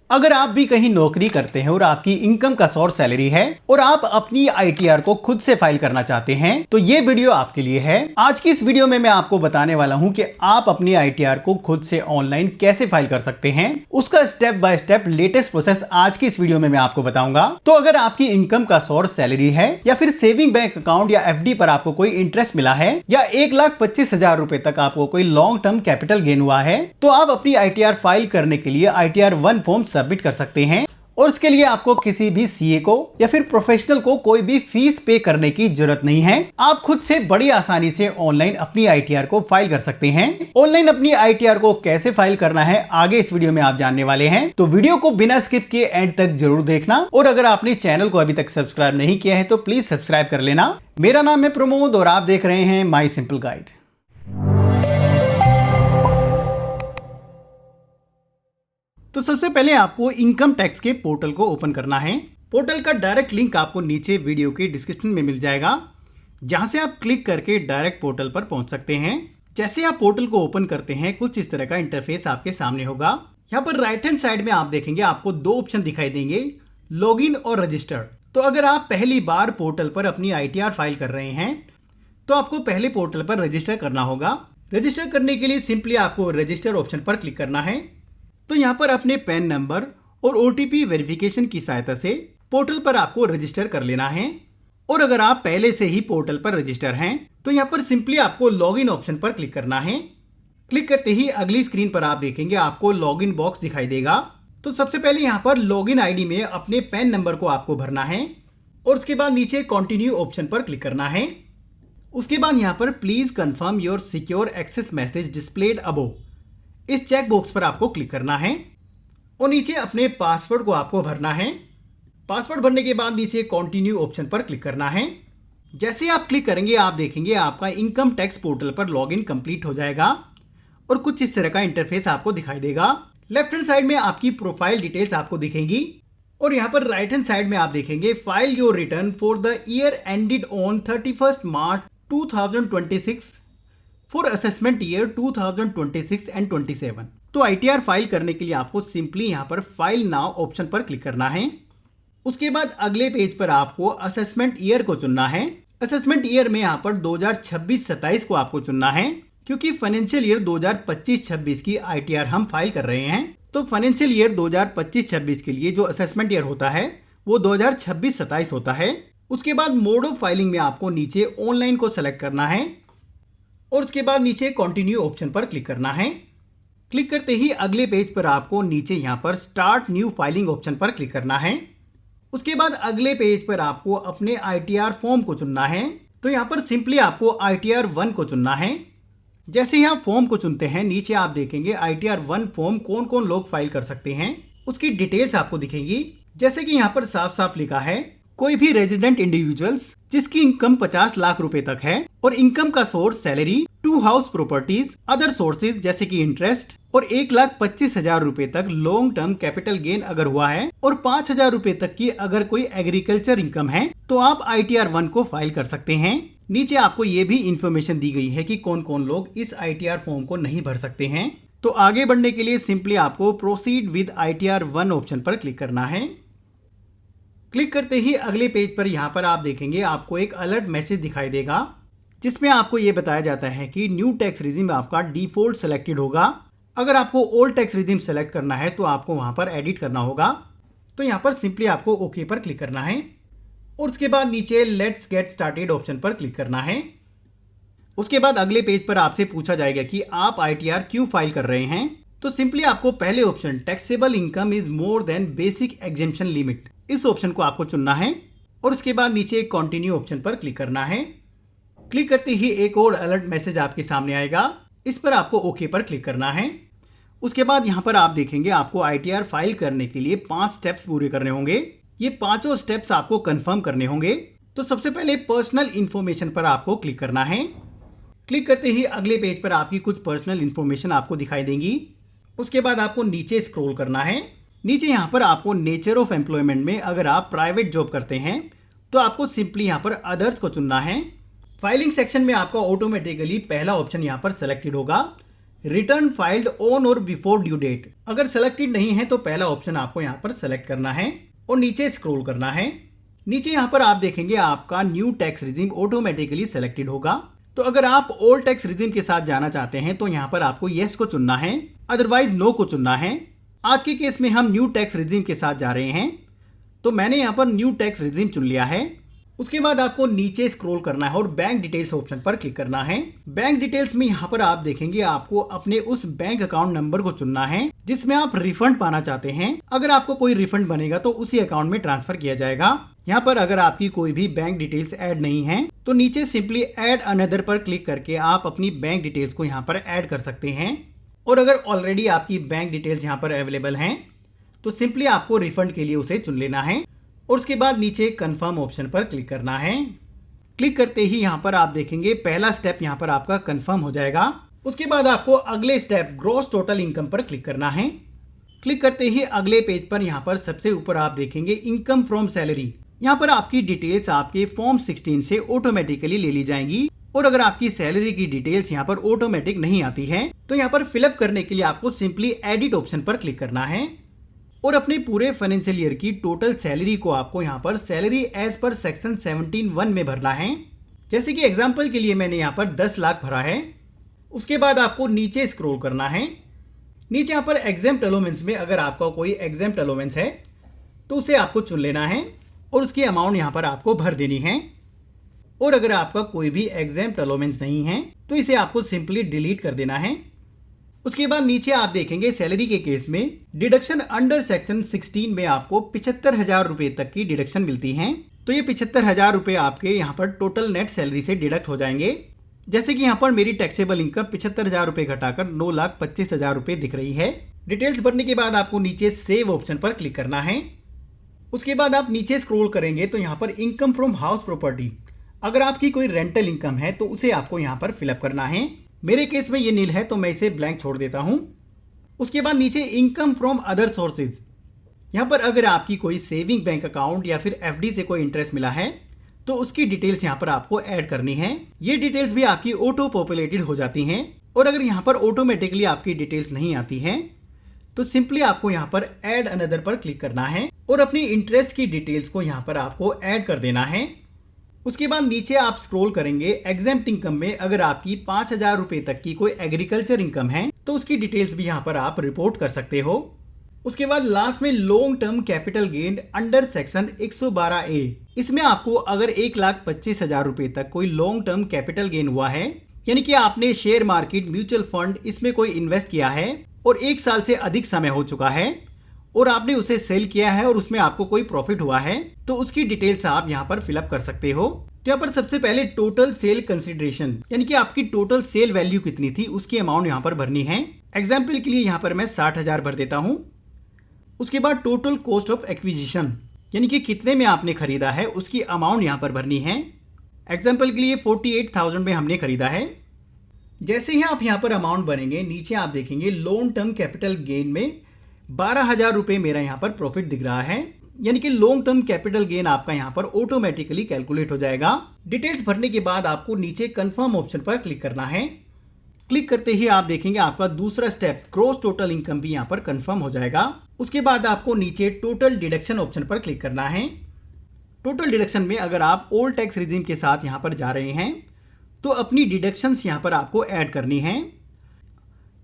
अगर आप भी कहीं नौकरी करते हैं और आपकी इनकम का सोर्स सैलरी है और आप अपनी आईटीआर को खुद से फाइल करना चाहते हैं तो ये वीडियो आपके लिए है। आज की इस वीडियो में मैं आपको बताने वाला हूं कि आप अपनी आईटीआर को खुद से ऑनलाइन कैसे फाइल कर सकते हैं। उसका step by step latest process आज की इस वीडियो में मैं आपको बताऊंगा। तो अगर आपकी इनकम का सोर्स सैलरी है या फिर सेविंग बैंक अकाउंट या एफडी पर आपको कोई इंटरेस्ट मिला है या 1,25,000 रुपए तक आपको कोई लॉन्ग टर्म कैपिटल गेन हुआ है तो आप अपनी आईटीआर फाइल करने के लिए आईटीआर 1 फॉर्म सबमिट कर सकते हैं। और इसके लिए आपको किसी भी सीए को या फिर प्रोफेशनल को कोई भी फीस पे करने की जरूरत नहीं है। आप खुद से बड़ी आसानी से ऑनलाइन अपनी आईटीआर को फाइल कर सकते हैं। ऑनलाइन अपनी आईटीआर को कैसे फाइल करना है आगे इस वीडियो में आप जानने वाले हैं, तो वीडियो को बिना स्किप किए एंड तक जरूर देखना। और अगर आपने चैनल को अभी तक सब्सक्राइब नहीं किया है तो प्लीज सब्सक्राइब कर लेना। मेरा नाम है प्रमोद और आप देख रहे हैं माई सिंपल गाइड। तो सबसे पहले आपको इनकम टैक्स के पोर्टल को ओपन करना है। पोर्टल का डायरेक्ट लिंक आपको नीचे वीडियो के डिस्क्रिप्शन में मिल जाएगा, जहां से आप क्लिक करके डायरेक्ट पोर्टल पर पहुंच सकते हैं। जैसे आप पोर्टल को ओपन करते हैं कुछ इस तरह का इंटरफेस आपके सामने होगा। यहाँ पर राइट हैंड साइड में आप देखेंगे आपको दो ऑप्शन दिखाई देंगे, लॉगिन और रजिस्टर। तो अगर आप पहली बार पोर्टल पर अपनी आईटीआर फाइल कर रहे हैं तो आपको पहले पोर्टल पर रजिस्टर करना होगा। रजिस्टर करने के लिए सिंपली आपको रजिस्टर ऑप्शन पर क्लिक करना है। तो यहाँ पर अपने पैन नंबर और ओटीपी वेरिफिकेशन की सहायता से पोर्टल पर आपको रजिस्टर कर लेना है। और अगर आप पहले से ही पोर्टल पर रजिस्टर हैं तो यहाँ पर सिंपली आपको लॉगिन ऑप्शन पर क्लिक करना है। क्लिक करते ही अगली स्क्रीन पर आप देखेंगे आपको लॉगिन बॉक्स दिखाई देगा। तो सबसे पहले यहाँ पर लॉगिन आईडी में अपने पैन नंबर को आपको भरना है और उसके बाद नीचे कंटिन्यू ऑप्शन पर क्लिक करना है। उसके बाद यहाँ पर please confirm your secure access message displayed above, इस चेक बॉक्स पर आपको क्लिक करना है और नीचे अपने पासवर्ड को आपको भरना है। पासवर्ड भरने के बाद नीचे कंटिन्यू ऑप्शन पर क्लिक करना है। जैसे आप क्लिक करेंगे आप देखेंगे आपका इनकम टैक्स पोर्टल पर लॉगिन कंप्लीट हो जाएगा और कुछ इस तरह का इंटरफेस आपको दिखाई देगा। लेफ्ट हैंड साइड में आपकी प्रोफाइल डिटेल्स आपको दिखेंगी और यहाँ पर राइट हैंड साइड में आप देखेंगे file your return for the year ended on 31 March 2026 for assessment year 2026 and 27। तो आईटीआर फाइल करने के लिए आपको सिंपली यहाँ पर फाइल नाउ ऑप्शन पर क्लिक करना है। उसके बाद अगले पेज पर आपको असेसमेंट ईयर को चुनना है। असेसमेंट ईयर में यहाँ पर 2026-27 को आपको चुनना है, क्योंकि फाइनेंशियल ईयर 2025-26 की आईटीआर हम फाइल कर रहे हैं। तो फाइनेंशियल ईयर 2025-26 के लिए जो असेसमेंट ईयर होता है वो 2026-27 होता है। उसके बाद मोड ऑफ फाइलिंग में आपको नीचे ऑनलाइन को सेलेक्ट करना है और उसके बाद नीचे कंटिन्यू ऑप्शन पर क्लिक करना है। क्लिक करते ही अगले पेज पर आपको नीचे यहाँ पर स्टार्ट न्यू फाइलिंग ऑप्शन पर क्लिक करना है। उसके बाद अगले पेज पर आपको अपने आईटीआर फॉर्म को चुनना है। तो यहाँ पर सिंपली आपको आईटीआर 1 को चुनना है। जैसे ही आप फॉर्म को चुनते हैं नीचे आप देखेंगे आईटीआर 1 फॉर्म कौन कौन लोग फाइल कर सकते हैं, उसकी डिटेल्स आपको दिखेंगी। जैसे कि यहाँ पर साफ साफ लिखा है कोई भी रेजिडेंट इंडिविजुअल्स जिसकी इनकम 50 लाख रुपए तक है और इनकम का source salary, 2 house properties, other sources जैसे कि इंटरेस्ट और 1,25,000 रुपए तक लॉन्ग टर्म कैपिटल गेन अगर हुआ है और 5,000 रुपए तक की अगर कोई एग्रीकल्चर इनकम है तो आप आईटीआर 1 को फाइल कर सकते हैं। नीचे आपको ये भी इंफॉर्मेशन दी गई है कि कौन कौन लोग इस आईटीआर फॉर्म को नहीं भर सकते हैं। तो आगे बढ़ने के लिए सिंपली आपको प्रोसीड विद आईटीआर 1 ऑप्शन पर क्लिक करना है। क्लिक करते ही अगले पेज पर यहाँ पर आप देखेंगे आपको एक अलर्ट मैसेज दिखाई देगा, जिसमें आपको ये बताया जाता है कि न्यू टैक्स रिजिम आपका डिफॉल्ट सेलेक्टेड होगा। अगर आपको ओल्ड टैक्स रिजिम सेलेक्ट करना है तो आपको वहाँ पर एडिट करना होगा। तो यहाँ पर सिंपली आपको ओके पर क्लिक करना है और उसके बाद नीचे लेट्स गेट स्टार्टेड ऑप्शन पर क्लिक करना है। उसके बाद अगले पेज पर आपसे पूछा जाएगा कि आप आईटीआर क्यों फाइल कर रहे हैं। तो सिंपली आपको पहले option taxable income is more than basic exemption limit, इस ऑप्शन को आपको चुनना है और उसके बाद नीचे कंटिन्यू ऑप्शन पर क्लिक करना है। क्लिक करते ही एक और अलर्ट मैसेज आपके सामने आएगा, इस पर आपको ओके पर क्लिक करना है। उसके बाद यहाँ पर आप देखेंगे आपको आईटीआर फाइल करने के लिए 5 स्टेप्स पूरे करने होंगे। ये पांचों स्टेप्स आपको कंफर्म करने होंगे। तो सबसे पहले पर्सनल इंफॉर्मेशन पर आपको क्लिक करना है। क्लिक करते ही अगले पेज पर आपकी कुछ पर्सनल इंफॉर्मेशन आपको दिखाई देंगी। उसके बाद आपको नीचे स्क्रॉल करना है। नीचे यहाँ पर आपको नेचर ऑफ एम्प्लॉयमेंट में अगर आप प्राइवेट जॉब करते हैं तो आपको सिंपली यहाँ पर अदर्स को चुनना है। फाइलिंग सेक्शन में आपका ऑटोमेटिकली पहला ऑप्शन यहाँ पर सेलेक्टेड होगा, रिटर्न फाइल्ड ऑन और बिफोर ड्यू डेट अगर सेलेक्टेड नहीं है तो पहला ऑप्शन आपको यहाँ पर सेलेक्ट करना है और नीचे स्क्रॉल करना है। नीचे यहाँ पर आप देखेंगे आपका new tax regime automatically selected होगा। तो अगर आप ओल्ड टैक्स रिजीम के साथ जाना चाहते हैं तो यहाँ पर आपको येस को चुनना है, अदरवाइज नो को चुनना है। आज के केस में हम न्यू टैक्स रिजीम के साथ जा रहे हैं, तो मैंने यहाँ पर न्यू टैक्स रिजीम चुन लिया है। उसके बाद आपको नीचे स्क्रॉल करना है और बैंक डिटेल्स ऑप्शन पर क्लिक करना है। बैंक डिटेल्स में यहाँ पर आप देखेंगे आपको अपने उस बैंक अकाउंट नंबर को चुनना है जिसमें आप रिफंड पाना चाहते हैं। अगर आपको कोई रिफंड बनेगा तो उसी अकाउंट में ट्रांसफर किया जाएगा। यहाँ पर अगर आपकी कोई भी बैंक डिटेल्स ऐड नहीं है तो नीचे सिंपली ऐड अनदर पर क्लिक करके आप अपनी बैंक डिटेल्स को यहाँ पर ऐड कर सकते हैं। और अगर ऑलरेडी आपकी बैंक डिटेल्स यहाँ पर अवेलेबल हैं तो सिंपली आपको रिफंड के लिए उसे चुन लेना है और उसके बाद नीचे कंफर्म ऑप्शन पर क्लिक करना है। क्लिक करते ही यहाँ पर आप देखेंगे पहला स्टेप यहाँ पर आपका कंफर्म हो जाएगा। उसके बाद आपको अगले स्टेप ग्रॉस टोटल इनकम पर क्लिक करना है। क्लिक करते ही अगले पेज पर यहाँ पर सबसे ऊपर आप देखेंगे इनकम फ्रॉम सैलरी। यहाँ पर आपकी डिटेल्स आपके फॉर्म 16 से ऑटोमेटिकली ले ली जाएंगी। और अगर आपकी सैलरी की डिटेल्स यहाँ पर ऑटोमेटिक नहीं आती है तो यहाँ पर फिलअप करने के लिए आपको सिंपली एडिट ऑप्शन पर क्लिक करना है और अपने पूरे फाइनेंशियल ईयर की टोटल सैलरी को आपको यहाँ पर सैलरी एज पर सेक्शन 17(1) में भरना है। जैसे कि एग्जांपल के लिए मैंने यहाँ पर 10 लाख भरा है। उसके बाद आपको नीचे स्क्रॉल करना है। नीचे यहाँ पर एग्जेम्प्ट अलाउंस में अगर आपका कोई एग्जेम्प्ट अलाउंस है तो उसे आपको चुन लेना है और उसकी अमाउंट यहाँ पर आपको भर देनी है। और अगर आपका कोई भी एग्जेम्प्ट अलाउंस नहीं है तो इसे आपको सिंपली डिलीट कर देना है। उसके बाद नीचे आप देखेंगे सैलरी के केस में डिडक्शन अंडर सेक्शन 16 में आपको 75,000 रुपए तक की डिडक्शन मिलती हैं। तो ये 75,000 रुपए आपके यहाँ पर टोटल नेट सैलरी से डिडक्ट हो जाएंगे। जैसे कि यहाँ पर मेरी टैक्सेबल इनकम 75,000 रुपए घटाकर 9,25,000 रुपए दिख रही है। डिटेल्स भरने के बाद आपको नीचे सेव ऑप्शन पर क्लिक करना है। उसके बाद आप नीचे स्क्रॉल करेंगे तो यहाँ पर इनकम फ्रॉम हाउस प्रॉपर्टी अगर आपकी कोई रेंटल इनकम है तो उसे आपको यहाँ पर फिलअप करना है। मेरे केस में ये नील है तो मैं इसे ब्लैंक छोड़ देता हूं। उसके बाद नीचे इनकम फ्रॉम अदर सोर्सेज यहाँ पर अगर आपकी कोई सेविंग बैंक अकाउंट या फिर एफडी से कोई इंटरेस्ट मिला है तो उसकी डिटेल्स यहाँ पर आपको ऐड करनी है। ये डिटेल्स भी आपकी ऑटो पॉपुलेटेड हो जाती हैं। और अगर यहाँ पर ऑटोमेटिकली आपकी डिटेल्स नहीं आती हैं तो सिंपली आपको यहाँ पर ऐड अनदर पर क्लिक करना है और अपनी इंटरेस्ट की डिटेल्स को यहाँ पर आपको ऐड कर देना है। उसके बाद नीचे आप स्क्रॉल करेंगे एग्जेम्प्ट इनकम में अगर आपकी 5,000 रुपए तक की कोई एग्रीकल्चर इनकम है तो उसकी डिटेल्स भी यहाँ पर आप रिपोर्ट कर सकते हो। उसके बाद लास्ट में long term capital gain under section 112A इसमें आपको अगर 1,25,000 रुपए तक कोई लॉन्ग टर्म कैपिटल गेन हुआ है यानी कि आपने शेयर मार्केट म्यूचुअल फंड इसमें कोई इन्वेस्ट किया है और 1 साल से अधिक समय हो चुका है और आपने उसे सेल किया है और उसमें आपको कोई प्रॉफिट हुआ है तो उसकी डिटेल्स आप यहाँ पर फिलअप कर सकते हो। तो यहाँ पर सबसे पहले टोटल सेल कंसिडरेशन यानी कि आपकी टोटल सेल वैल्यू कितनी थी उसकी अमाउंट यहाँ पर भरनी है। एग्जाम्पल के लिए यहाँ पर मैं 60,000 भर देता हूँ। उसके बाद टोटल कॉस्ट ऑफ एक्विजिशन यानी कि कितने में आपने खरीदा है उसकी अमाउंट यहाँ पर भरनी है। एग्जाम्पल के लिए 48,000 में हमने खरीदा है। जैसे ही आप यहाँ पर अमाउंट भरेंगे नीचे आप देखेंगे लॉन्ग टर्म कैपिटल गेन में 12,000 रुपए मेरा यहाँ पर प्रॉफिट दिख रहा है यानी कि लॉन्ग टर्म कैपिटल गेन आपका यहाँ पर ऑटोमेटिकली कैलकुलेट हो जाएगा। डिटेल्स भरने के बाद आपको नीचे कंफर्म ऑप्शन पर क्लिक करना है। क्लिक करते ही आप देखेंगे आपका दूसरा स्टेप क्रॉस टोटल इनकम भी यहाँ पर कंफर्म हो जाएगा। उसके बाद आपको नीचे टोटल डिडक्शन ऑप्शन पर क्लिक करना है। टोटल डिडक्शन में अगर आप ओल्ड टैक्स रिजीम के साथ यहाँ पर जा रहे हैं तो अपनी डिडक्शंस यहाँ पर आपको ऐड करनी है।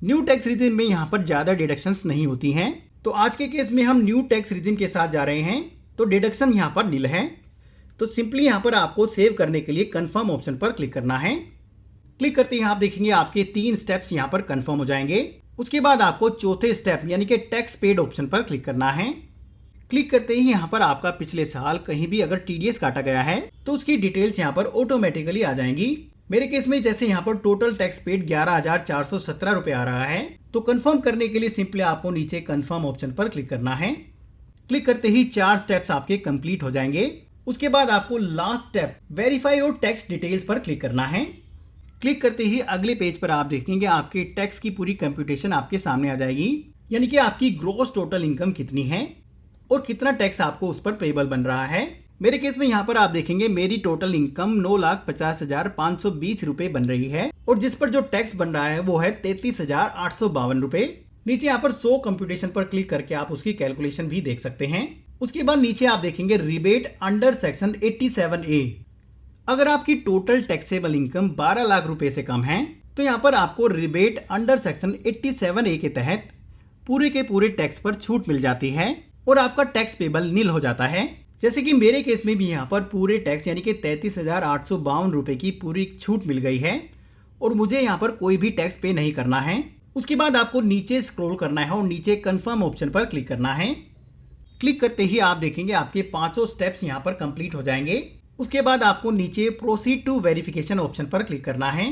न्यू टैक्स रिजीम में यहाँ पर ज़्यादा डिडक्शंस नहीं होती हैं। तो आज के केस में हम न्यू टैक्स रिजीम के साथ जा रहे हैं तो डिडक्शन यहाँ पर नील है। तो सिंपली यहाँ पर आपको सेव करने के लिए कंफर्म ऑप्शन पर क्लिक करना है। क्लिक करते ही आप देखेंगे आपके 3 स्टेप्स यहाँ पर कंफर्म हो जाएंगे। उसके बाद आपको चौथे स्टेप यानी कि टैक्स पेड ऑप्शन पर क्लिक करना है। क्लिक करते ही यहाँ पर आपका पिछले साल कहीं भी अगर टीडीएस काटा गया है तो उसकी डिटेल्स यहाँ पर ऑटोमेटिकली आ जाएंगी। मेरे केस में जैसे यहाँ पर टोटल टैक्स पेड 11,417 रुपए आ रहा है तो कंफर्म करने के लिए सिंपली आपको नीचे कंफर्म ऑप्शन पर क्लिक करना है। क्लिक करते ही 4 स्टेप्स आपके कंप्लीट हो जाएंगे। उसके बाद आपको लास्ट स्टेप वेरीफाई और टैक्स डिटेल्स पर क्लिक करना है। क्लिक करते ही अगले पेज पर आप देखेंगे आपके टैक्स की पूरी कंप्यूटेशन आपके सामने आ जाएगी यानी कि आपकी ग्रॉस टोटल इनकम कितनी है और कितना टैक्स आपको उस पर पेबल बन रहा है। मेरे केस में यहाँ पर आप देखेंगे मेरी टोटल इनकम 9,50,520 रुपए बन रही है और जिस पर जो टैक्स बन रहा है वो है 33,852 रुपए। नीचे यहाँ पर 100 कंप्यूटेशन पर क्लिक करके आप उसकी कैलकुलेशन भी देख सकते हैं। उसके बाद नीचे आप देखेंगे रिबेट अंडर सेक्शन 87A। अगर आपकी टोटल टैक्सेबल इनकम 12 लाख रुपए से कम है तो यहाँ पर आपको रिबेट अंडर सेक्शन 87A के तहत पूरे के पूरे टैक्स पर छूट मिल जाती है और आपका टैक्स पेबल नील हो जाता है। जैसे कि मेरे केस में भी यहाँ पर पूरे टैक्स यानी कि 33,852 रुपए की पूरी छूट मिल गई है और मुझे यहाँ पर कोई भी टैक्स पे नहीं करना है। उसके बाद आपको नीचे स्क्रॉल करना है और नीचे कंफर्म ऑप्शन पर क्लिक करना है। क्लिक करते ही आप देखेंगे आपके 5 स्टेप्स यहाँ पर कंप्लीट हो जाएंगे। उसके बाद आपको नीचे प्रोसीड टू वेरिफिकेशन ऑप्शन पर क्लिक करना है।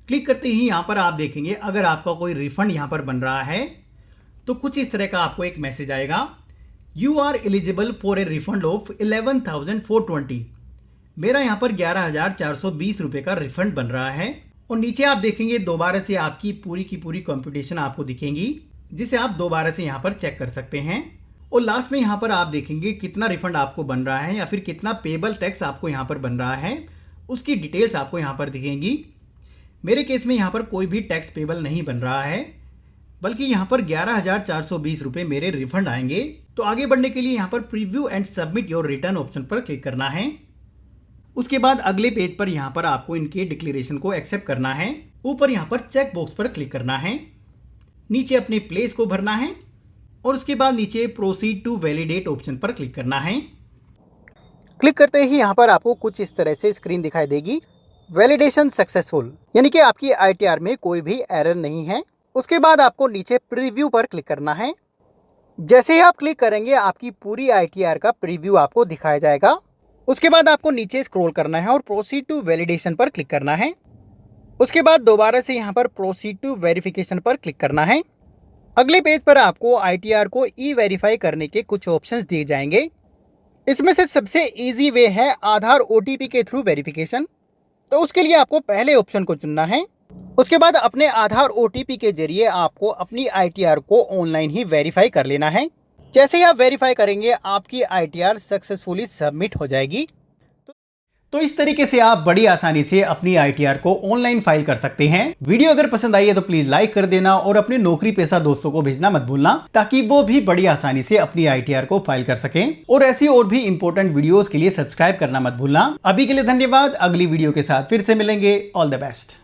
क्लिक करते ही यहाँ पर आप देखेंगे अगर आपका कोई रिफंड यहाँ पर बन रहा है तो कुछ इस तरह का आपको एक मैसेज आएगा, you are eligible for a refund of 11,420। मेरा यहाँ पर 11,420 रुपये का रिफंड बन रहा है और नीचे आप देखेंगे दोबारा से आपकी पूरी की पूरी कंप्यूटेशन आपको दिखेंगी जिसे आप दोबारा से यहाँ पर चेक कर सकते हैं। और लास्ट में यहाँ पर आप देखेंगे कितना रिफंड आपको बन रहा है या फिर कितना पेबल टैक्स आपको यहाँ पर बन रहा है, उसकी डिटेल्स आपको यहाँ पर दिखेंगी। मेरे केस में यहाँ पर कोई भी टैक्स पेबल नहीं बन रहा है बल्कि यहाँ पर 11,420 रुपये मेरे रिफंड आएंगे। तो आगे बढ़ने के लिए यहाँ पर preview and submit your return option पर क्लिक करना है। उसके बाद अगले पेज पर यहाँ पर आपको इनके डिक्लेरेशन को एक्सेप्ट करना है। ऊपर यहाँ पर चेक बॉक्स पर क्लिक करना है, नीचे अपने प्लेस को भरना है और उसके बाद नीचे प्रोसीड टू वैलिडेट ऑप्शन पर क्लिक करना है। क्लिक करते ही यहाँ पर आपको कुछ इस तरह से स्क्रीन दिखाई देगी, वैलिडेशन सक्सेसफुल, यानी कि आपकी ITR में कोई भी एरर नहीं है। उसके बाद आपको नीचे प्रीव्यू पर क्लिक करना है। जैसे ही आप क्लिक करेंगे आपकी पूरी ITR का प्रीव्यू आपको दिखाया जाएगा। उसके बाद आपको नीचे स्क्रॉल करना है और प्रोसीड टू वैलिडेशन पर क्लिक करना है। उसके बाद दोबारा से यहाँ पर प्रोसीड टू वेरिफिकेशन पर क्लिक करना है। अगले पेज पर आपको ITR को ई-वेरीफाई करने के कुछ ऑप्शंस दिए जाएंगे। इसमें से सबसे इजी वे है आधार OTP के थ्रू वेरिफिकेशन। तो उसके लिए आपको पहले ऑप्शन को चुनना है। उसके बाद अपने आधार OTP के जरिए आपको अपनी ITR को ऑनलाइन ही वेरीफाई कर लेना है। जैसे ही आप वेरीफाई करेंगे आपकी ITR सक्सेसफुली सबमिट हो जाएगी। तो इस तरीके से आप बड़ी आसानी से अपनी ITR को ऑनलाइन फाइल कर सकते हैं। वीडियो अगर पसंद आई है तो प्लीज लाइक कर देना और अपने नौकरी पेशा दोस्तों को भेजना मत भूलना ताकि वो भी बड़ी आसानी से अपनी ITR को फाइल कर सकें। और ऐसी और भी इंपॉर्टेंट वीडियोस के लिए सब्सक्राइब करना मत भूलना। अभी के लिए धन्यवाद। अगली वीडियो के साथ फिर से मिलेंगे। All the best.